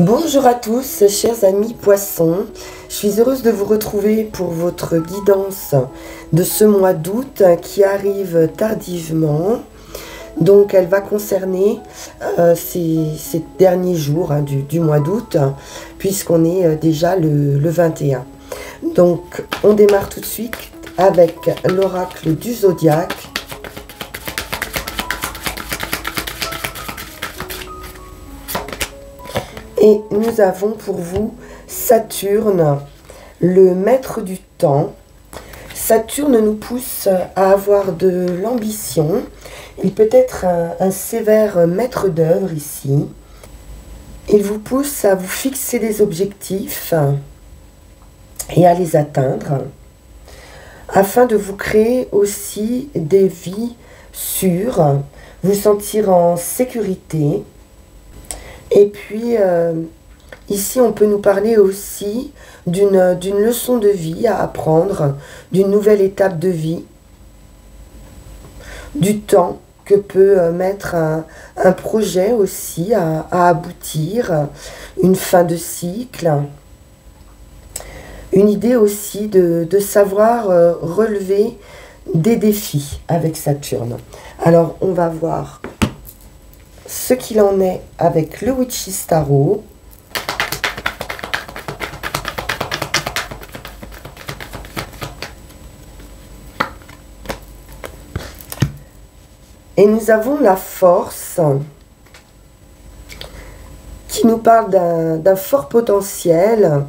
Bonjour à tous, chers amis poissons. Je suis heureuse de vous retrouver pour votre guidance de ce mois d'août qui arrive tardivement. Donc, elle va concerner ces derniers jours du mois d'août, puisqu'on est déjà le 21. Donc, on démarre tout de suite avec l'oracle du zodiaque. Et nous avons pour vous Saturne, le maître du temps. Saturne nous pousse à avoir de l'ambition. Il peut être un sévère maître d'œuvre ici. Il vous pousse à vous fixer des objectifs et à les atteindre, afin de vous créer aussi des vies sûres, vous sentir en sécurité. Et puis, ici, on peut nous parler aussi d'une leçon de vie à apprendre, d'une nouvelle étape de vie, du temps que peut mettre un projet aussi à aboutir, une fin de cycle, une idée aussi de savoir relever des défis avec Saturne. Alors, on va voir ce qu'il en est avec le Witch's Tarot. Et nous avons la force qui nous parle d'un fort potentiel,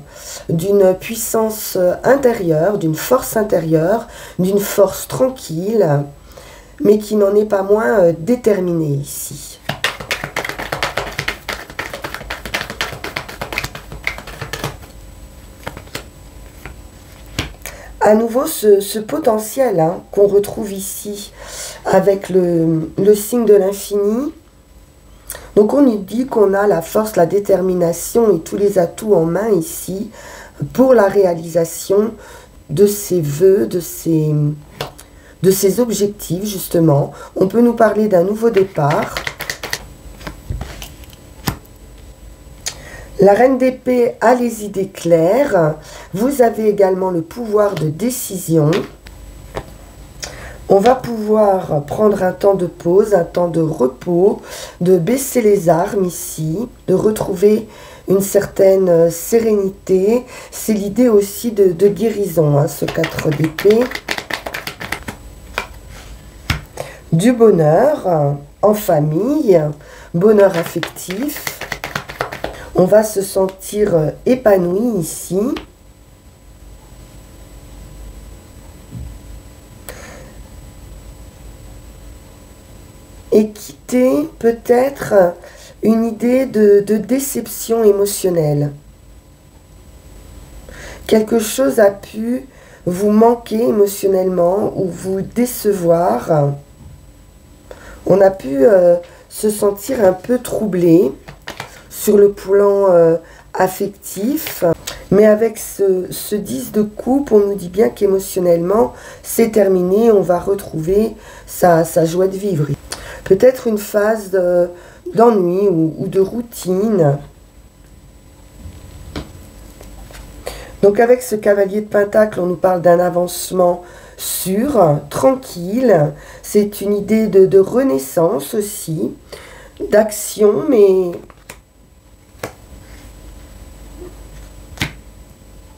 d'une puissance intérieure, d'une force intérieure, d'une force tranquille, mais qui n'en est pas moins déterminée ici. À nouveau, ce potentiel qu'on retrouve ici avec le signe de l'infini. Donc on nous dit qu'on a la force, la détermination et tous les atouts en main ici pour la réalisation de ces vœux, de ces objectifs justement. On peut nous parler d'un nouveau départ. La reine d'épée a les idées claires. Vous avez également le pouvoir de décision. On va pouvoir prendre un temps de pause, un temps de repos, de baisser les armes ici, de retrouver une certaine sérénité. C'est l'idée aussi de guérison, ce 4 d'épée. Du bonheur en famille, bonheur affectif. On va se sentir épanoui ici. Et quitter peut-être une idée de déception émotionnelle. Quelque chose a pu vous manquer émotionnellement ou vous décevoir. On a pu se sentir un peu troublé sur le plan affectif. Mais avec ce 10 de coupe, on nous dit bien qu'émotionnellement, c'est terminé. On va retrouver sa joie de vivre. Peut-être une phase d'ennui ou de routine. Donc avec ce cavalier de pentacle, on nous parle d'un avancement sûr, tranquille. C'est une idée de renaissance aussi, d'action, mais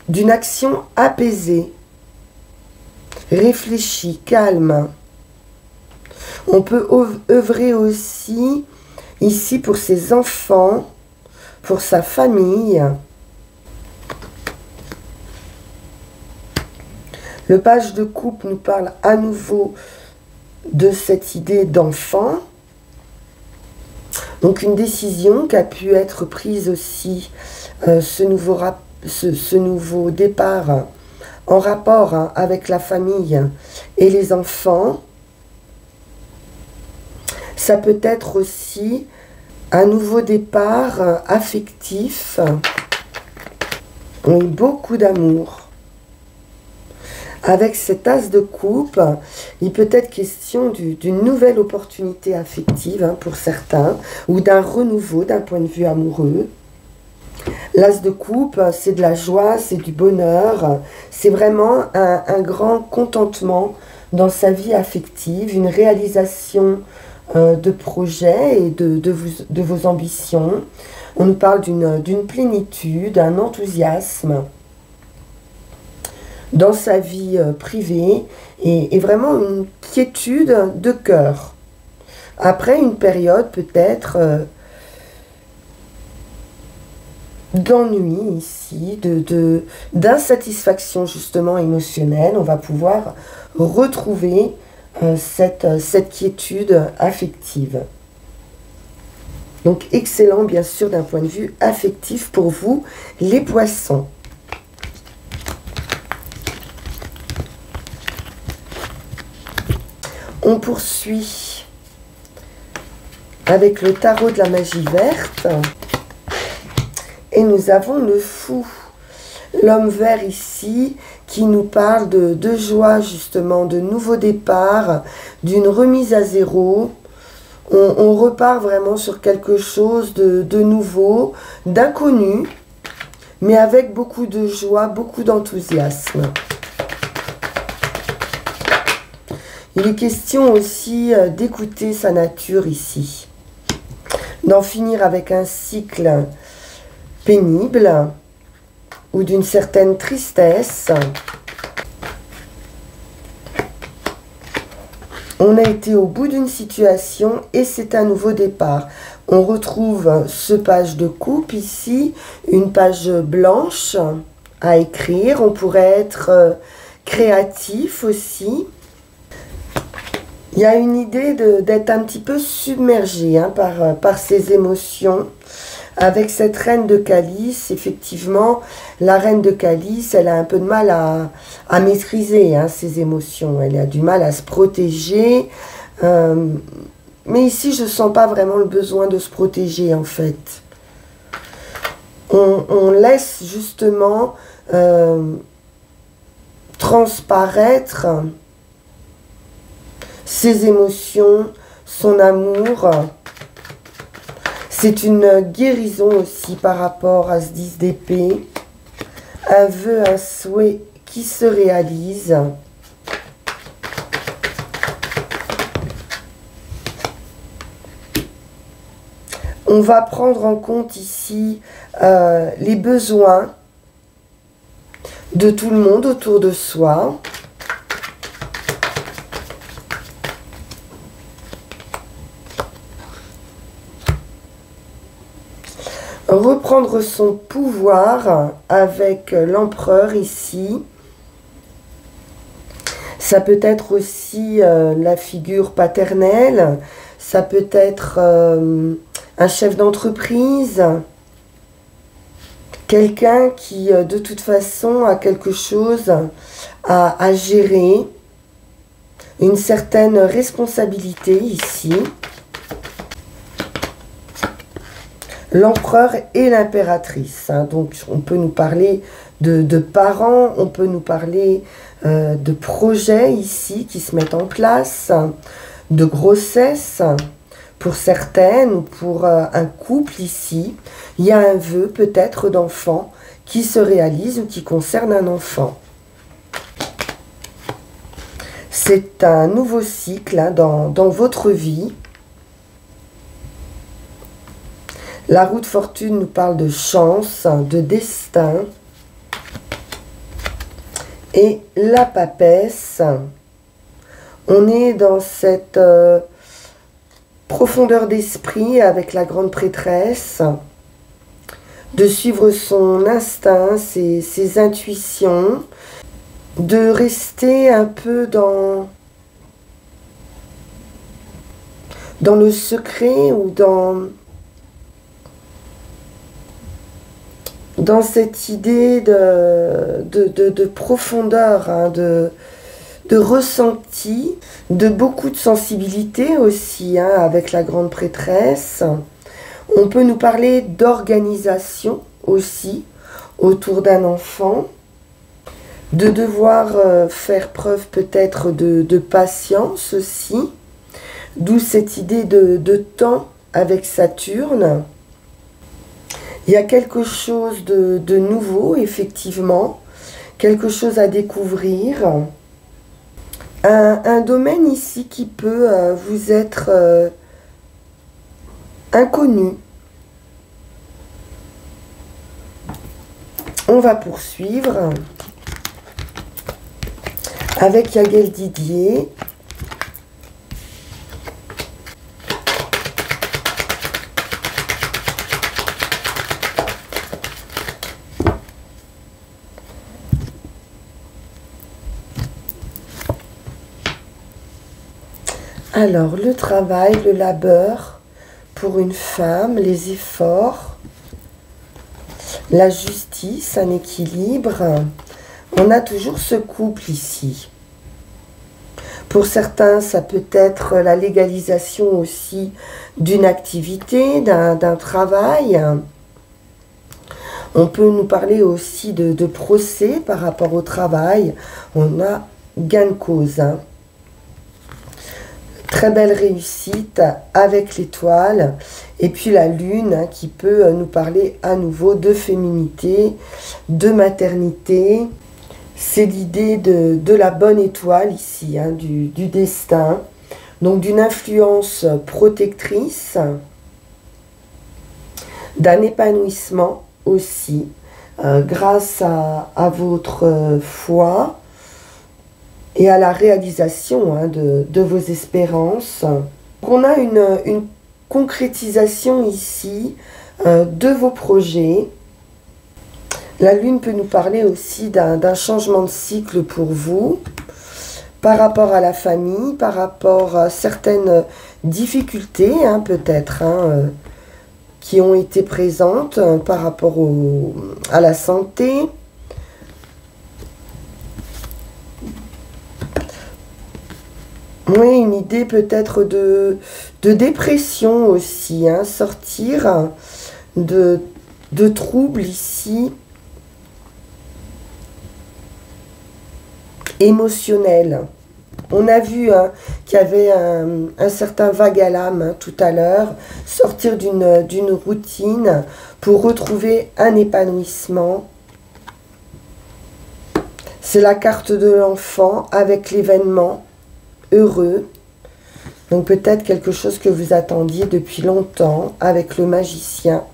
d'une action apaisée, réfléchie, calme. On peut œuvrer aussi ici pour ses enfants, pour sa famille. Le page de coupe nous parle à nouveau de cette idée d'enfant. Donc une décision qui a pu être prise aussi, ce nouveau départ en rapport avec la famille et les enfants. Ça peut être aussi un nouveau départ affectif. Oui, beaucoup d'amour. Avec cet as de coupe, il peut être question d'une nouvelle opportunité affective pour certains, ou d'un renouveau d'un point de vue amoureux. L'as de coupe, c'est de la joie, c'est du bonheur, c'est vraiment un grand contentement dans sa vie affective, une réalisation de projets et de vos ambitions. On nous parle d'une plénitude, un enthousiasme dans sa vie privée et vraiment une quiétude de cœur. Après une période peut-être d'ennui ici, d'insatisfaction justement émotionnelle, on va pouvoir retrouver cette quiétude affective. Donc excellent bien sûr d'un point de vue affectif pour vous les poissons. On poursuit avec le tarot de la magie verte. Et nous avons le fou, l'homme vert ici, qui nous parle de joie justement, de nouveau départ, d'une remise à zéro. On repart vraiment sur quelque chose de nouveau, d'inconnu, mais avec beaucoup de joie, beaucoup d'enthousiasme. Il est question aussi d'écouter sa nature ici, d'en finir avec un cycle pénible ou d'une certaine tristesse. On a été au bout d'une situation et c'est un nouveau départ. On retrouve ce page de coupe ici, une page blanche à écrire. On pourrait être créatif aussi. Il y a une idée d'être un petit peu submergé par ces émotions. Avec cette reine de calice, effectivement, la reine de calice, elle a un peu de mal à maîtriser ses émotions. Elle a du mal à se protéger. Mais ici, je ne sens pas vraiment le besoin de se protéger, en fait. On laisse justement transparaître ses émotions, son amour. C'est une guérison aussi par rapport à ce 10 d'épée. Un vœu, un souhait qui se réalise. On va prendre en compte ici les besoins de tout le monde autour de soi. Reprendre son pouvoir avec l'empereur ici. Ça peut être aussi la figure paternelle. Ça peut être un chef d'entreprise. Quelqu'un qui de toute façon a quelque chose à gérer. Une certaine responsabilité ici. L'empereur et l'impératrice. Donc, on peut nous parler de parents, on peut nous parler de projets ici qui se mettent en place, de grossesse pour certaines ou pour un couple ici. Il y a un vœu peut-être d'enfant qui se réalise ou qui concerne un enfant. C'est un nouveau cycle dans votre vie. La roue de fortune nous parle de chance, de destin. Et la papesse, on est dans cette profondeur d'esprit avec la grande prêtresse, de suivre son instinct, ses intuitions, de rester un peu dans le secret ou dans cette idée de profondeur, de ressenti, de beaucoup de sensibilité aussi, avec la grande prêtresse. On peut nous parler d'organisation aussi autour d'un enfant, de devoir faire preuve peut-être de patience aussi, d'où cette idée de temps avec Saturne. Il y a quelque chose de nouveau, effectivement, quelque chose à découvrir. Un domaine ici qui peut vous être inconnu. On va poursuivre avec Yael Didier. Alors, le travail, le labeur pour une femme, les efforts, la justice, un équilibre. On a toujours ce couple ici. Pour certains, ça peut être la légalisation aussi d'une activité, d'un travail. On peut nous parler aussi de procès par rapport au travail. On a gain de cause. Très belle réussite avec l'étoile. Et puis la lune qui peut nous parler à nouveau de féminité, de maternité. C'est l'idée de la bonne étoile ici, du destin. Donc d'une influence protectrice, d'un épanouissement aussi, grâce à votre foi et à la réalisation de vos espérances. On a une concrétisation ici de vos projets. La lune peut nous parler aussi d'un changement de cycle pour vous, par rapport à la famille, par rapport à certaines difficultés peut-être, qui ont été présentes par rapport à la santé. Oui, une idée peut-être de dépression aussi, sortir de troubles ici, émotionnels. On a vu qu'il y avait un certain vague à l'âme tout à l'heure, sortir d'une routine pour retrouver un épanouissement. C'est la carte de l'enfant avec l'événement heureux. Donc peut-être quelque chose que vous attendiez depuis longtemps avec le magicien.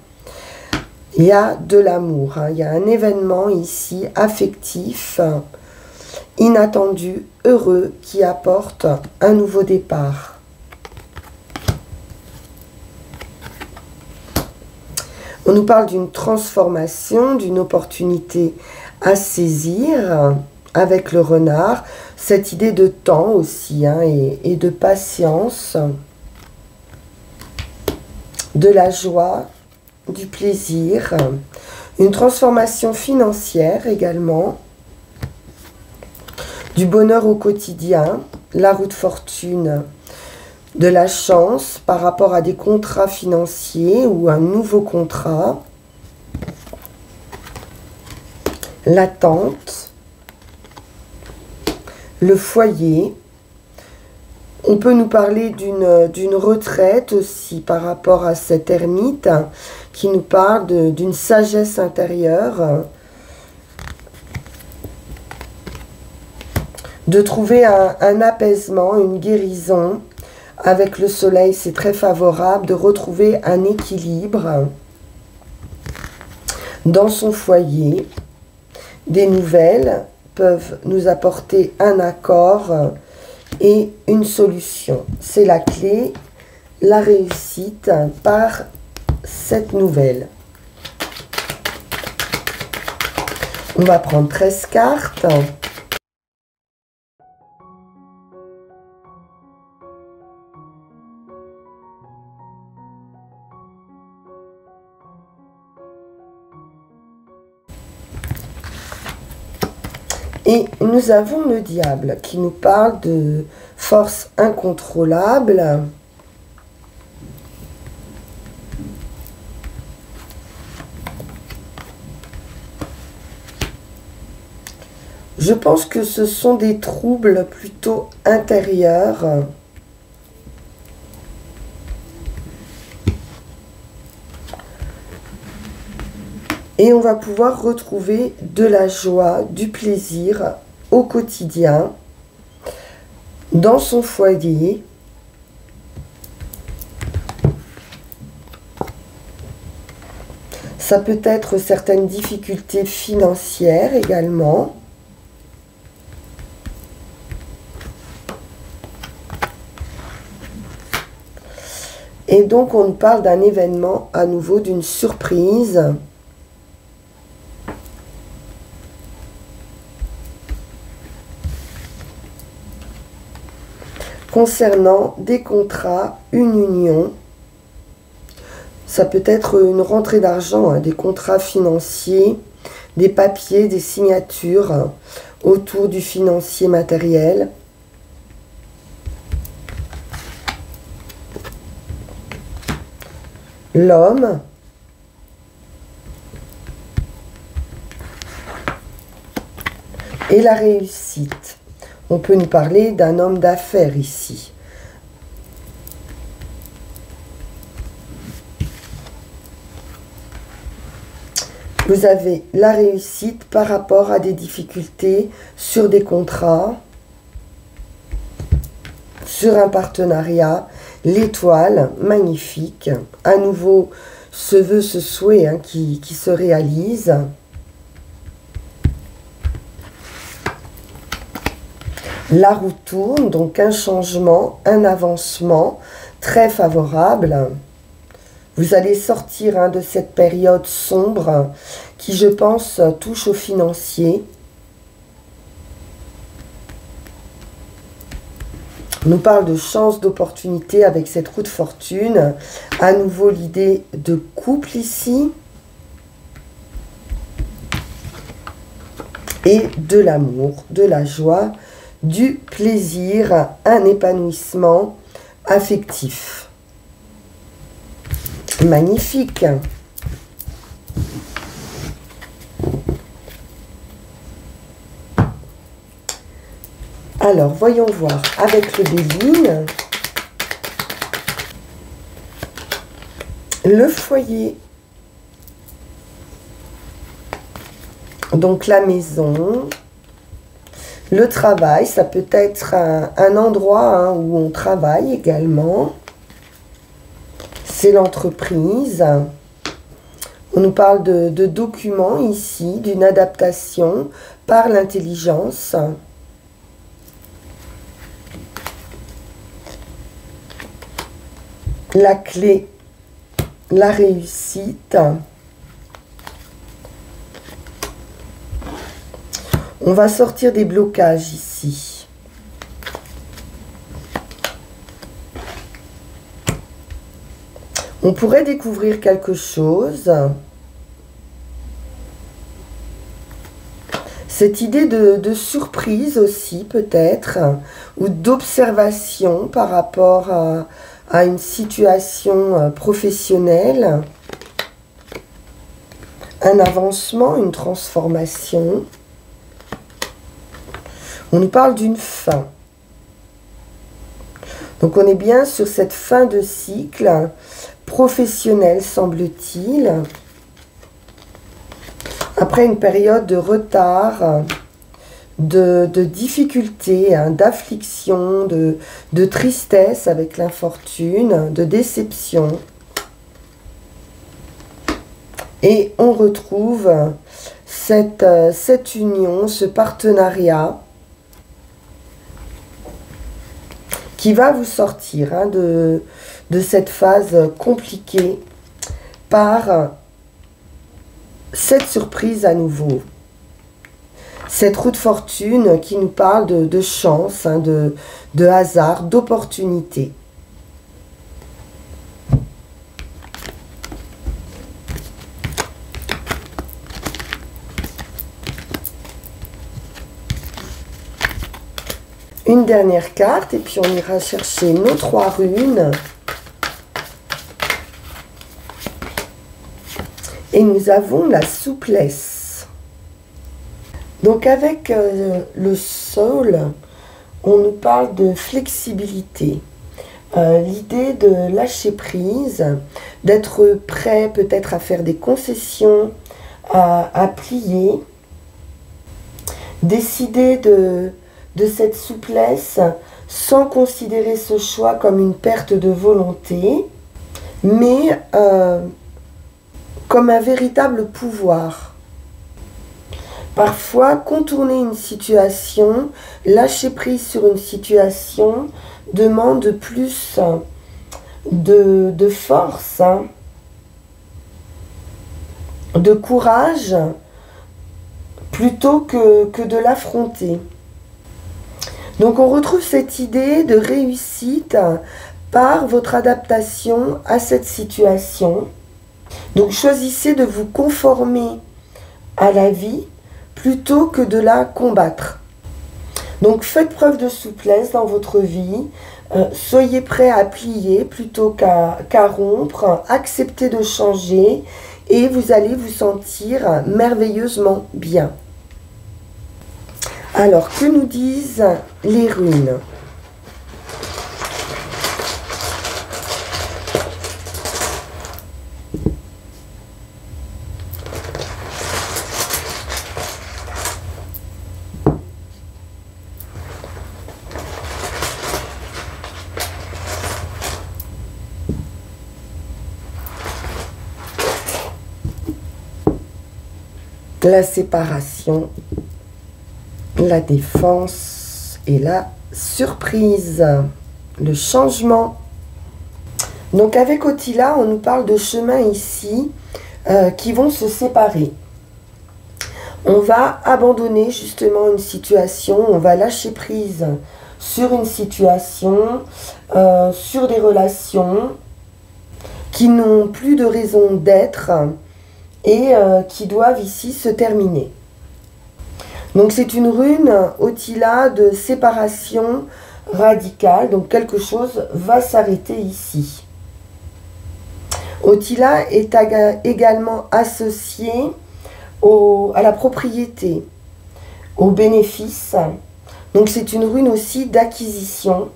Il y a de l'amour, il y a un événement ici affectif, inattendu, heureux, qui apporte un nouveau départ. On nous parle d'une transformation, d'une opportunité à saisir avec le renard. Cette idée de temps aussi et de patience, de la joie, du plaisir, une transformation financière également, du bonheur au quotidien, la roue de fortune, de la chance par rapport à des contrats financiers ou un nouveau contrat, l'attente, le foyer. On peut nous parler d'une retraite aussi par rapport à cette ermite qui nous parle d'une sagesse intérieure, de trouver un apaisement, une guérison. Avec le soleil, c'est très favorable de retrouver un équilibre dans son foyer. Des nouvelles peuvent nous apporter un accord et une solution. C'est la clé, la réussite par cette nouvelle. On va prendre 13 cartes. Et nous avons le diable qui nous parle de force incontrôlable. Je pense que ce sont des troubles plutôt intérieurs. Et on va pouvoir retrouver de la joie, du plaisir au quotidien, dans son foyer. Ça peut être certaines difficultés financières également. Et donc on parle d'un événement à nouveau, d'une surprise. Concernant des contrats, une union. Ça peut être une rentrée d'argent, hein, des contrats financiers, des papiers, des signatures autour du financier matériel. L'homme. Et la réussite. On peut nous parler d'un homme d'affaires ici. Vous avez la réussite par rapport à des difficultés sur des contrats, sur un partenariat, l'étoile, magnifique. À nouveau, ce vœu, ce souhait hein, qui se réalise. La roue tourne, donc un changement, un avancement très favorable. Vous allez sortir hein, de cette période sombre qui, je pense, touche aux financiers. On nous parle de chance, d'opportunité avec cette roue de fortune. À nouveau, l'idée de couple ici. Et de l'amour, de la joie, du plaisir, un épanouissement affectif. Magnifique. Alors, voyons voir avec le Béline. Le foyer. Donc, la maison. Le travail, ça peut être un endroit hein, où on travaille également. C'est l'entreprise. On nous parle de documents ici, d'une adaptation par l'intelligence. La clé, la réussite. On va sortir des blocages ici. On pourrait découvrir quelque chose. Cette idée de surprise aussi peut-être, ou d'observation par rapport à une situation professionnelle. Un avancement, une transformation. On nous parle d'une fin. Donc on est bien sur cette fin de cycle professionnel, semble-t-il. Après une période de retard, de difficulté, hein, d'affliction, de tristesse avec l'infortune, de déception. Et on retrouve cette union, ce partenariat qui va vous sortir hein, de cette phase compliquée par cette surprise à nouveau. Cette roue de fortune qui nous parle de chance, hein, de hasard, d'opportunité. Une dernière carte et puis on ira chercher nos 3 runes. Et nous avons la souplesse. Donc avec le sol, on nous parle de flexibilité. L'idée de lâcher prise, d'être prêt peut-être à faire des concessions, à plier. Décidez de cette souplesse sans considérer ce choix comme une perte de volonté, mais comme un véritable pouvoir. Parfois, contourner une situation, lâcher prise sur une situation demande plus de force, de courage, plutôt que de l'affronter. Donc on retrouve cette idée de réussite par votre adaptation à cette situation. Donc choisissez de vous conformer à la vie plutôt que de la combattre. Donc faites preuve de souplesse dans votre vie, soyez prêt à plier plutôt qu'à rompre, acceptez de changer et vous allez vous sentir merveilleusement bien. Alors, que nous disent les runes ? La séparation, la défense et la surprise, le changement. Donc avec Otila, on nous parle de chemins ici qui vont se séparer. On va abandonner justement une situation, on va lâcher prise sur une situation, sur des relations qui n'ont plus de raison d'être et qui doivent ici se terminer. Donc c'est une rune Otila de séparation radicale, donc quelque chose va s'arrêter ici. Otila est également associé à la propriété, au bénéfice. Donc c'est une rune aussi d'acquisition,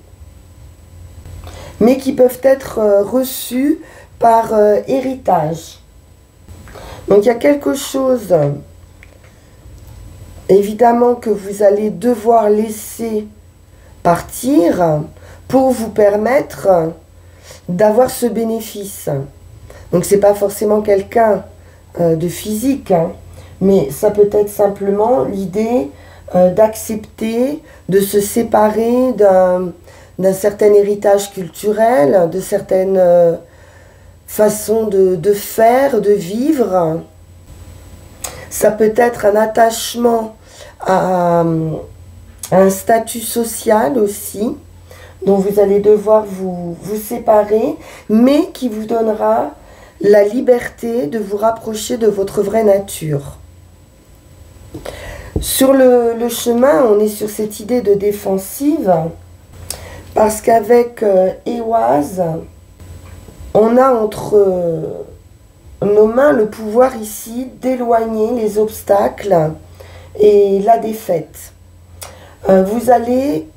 mais qui peuvent être reçues par héritage. Donc il y a quelque chose, évidemment, que vous allez devoir laisser partir pour vous permettre d'avoir ce bénéfice. Donc ce n'est pas forcément quelqu'un de physique, hein, mais ça peut être simplement l'idée d'accepter de se séparer d'un certain héritage culturel, de certaines façons de faire, de vivre. Ça peut être un attachement à un statut social aussi, dont vous allez devoir vous séparer, mais qui vous donnera la liberté de vous rapprocher de votre vraie nature. Sur le chemin, on est sur cette idée de défensive, parce qu'avec Ehwaz, on a entre nos mains le pouvoir ici d'éloigner les obstacles et la défaite. Vous allez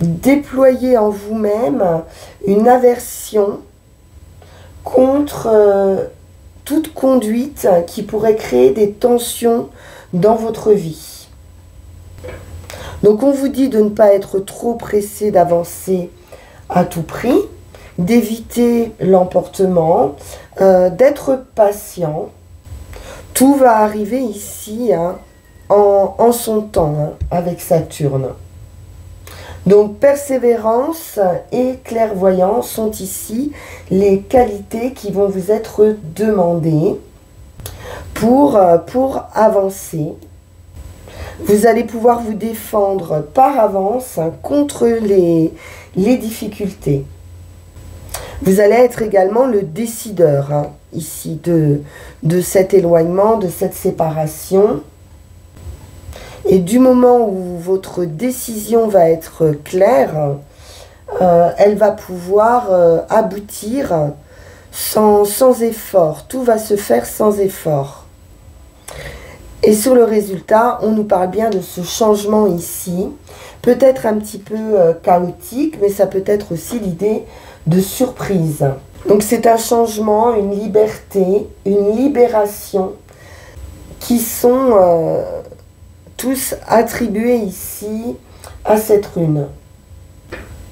déployer en vous-même une aversion contre toute conduite qui pourrait créer des tensions dans votre vie. Donc on vous dit de ne pas être trop pressé d'avancer à tout prix, d'éviter l'emportement, d'être patient. Tout va arriver ici hein, en son temps hein, avec Saturne. Donc persévérance et clairvoyance sont ici les qualités qui vont vous être demandées pour avancer. Vous allez pouvoir vous défendre par avance hein, contre les difficultés. Vous allez être également le décideur hein, ici de cet éloignement, de cette séparation. Et du moment où votre décision va être claire, elle va pouvoir aboutir sans effort. Tout va se faire sans effort. Et sur le résultat, on nous parle bien de ce changement ici. Peut-être un petit peu chaotique, mais ça peut être aussi l'idée de surprise. Donc c'est un changement, une liberté, une libération qui sont tous attribués ici à cette rune.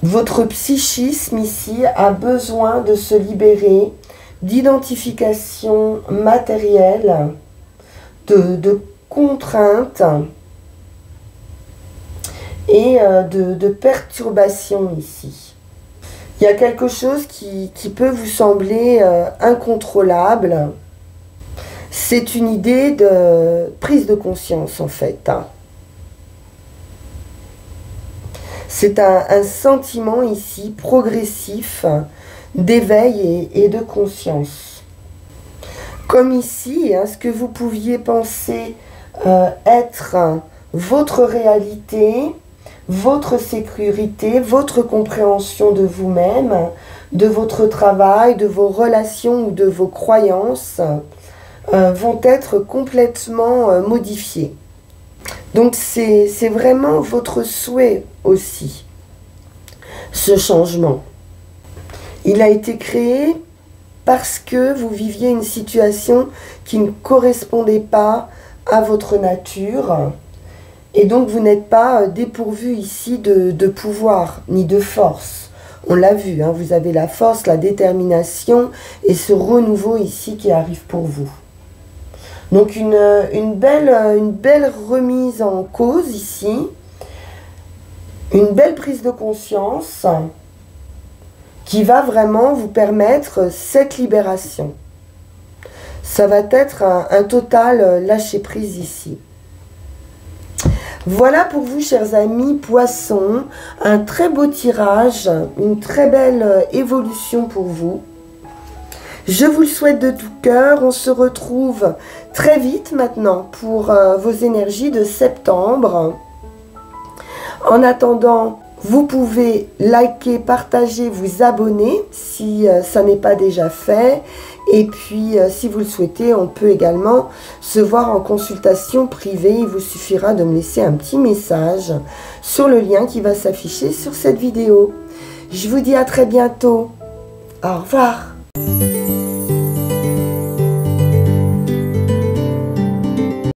Votre psychisme ici a besoin de se libérer d'identification matérielle, de contraintes et de perturbations ici. Il y a quelque chose qui peut vous sembler incontrôlable. C'est une idée de prise de conscience en fait. C'est un sentiment ici progressif d'éveil et de conscience. Comme ici, ce que vous pouviez penser être votre réalité, votre sécurité, votre compréhension de vous-même, de votre travail, de vos relations ou de vos croyances vont être complètement modifiées. Donc c'est vraiment votre souhait aussi, ce changement. Il a été créé parce que vous viviez une situation qui ne correspondait pas à votre nature. Et donc vous n'êtes pas dépourvu ici de pouvoir ni de force. On l'a vu, vous avez la force, la détermination et ce renouveau ici qui arrive pour vous. Donc une belle remise en cause ici, une belle prise de conscience qui va vraiment vous permettre cette libération. Ça va être un total lâcher-prise ici. Voilà pour vous, chers amis poissons, un très beau tirage, une très belle évolution pour vous. Je vous le souhaite de tout cœur. On se retrouve très vite maintenant pour vos énergies de septembre. En attendant, vous pouvez liker, partager, vous abonner si ça n'est pas déjà fait. Et puis, si vous le souhaitez, on peut également se voir en consultation privée. Il vous suffira de me laisser un petit message sur le lien qui va s'afficher sur cette vidéo. Je vous dis à très bientôt. Au revoir.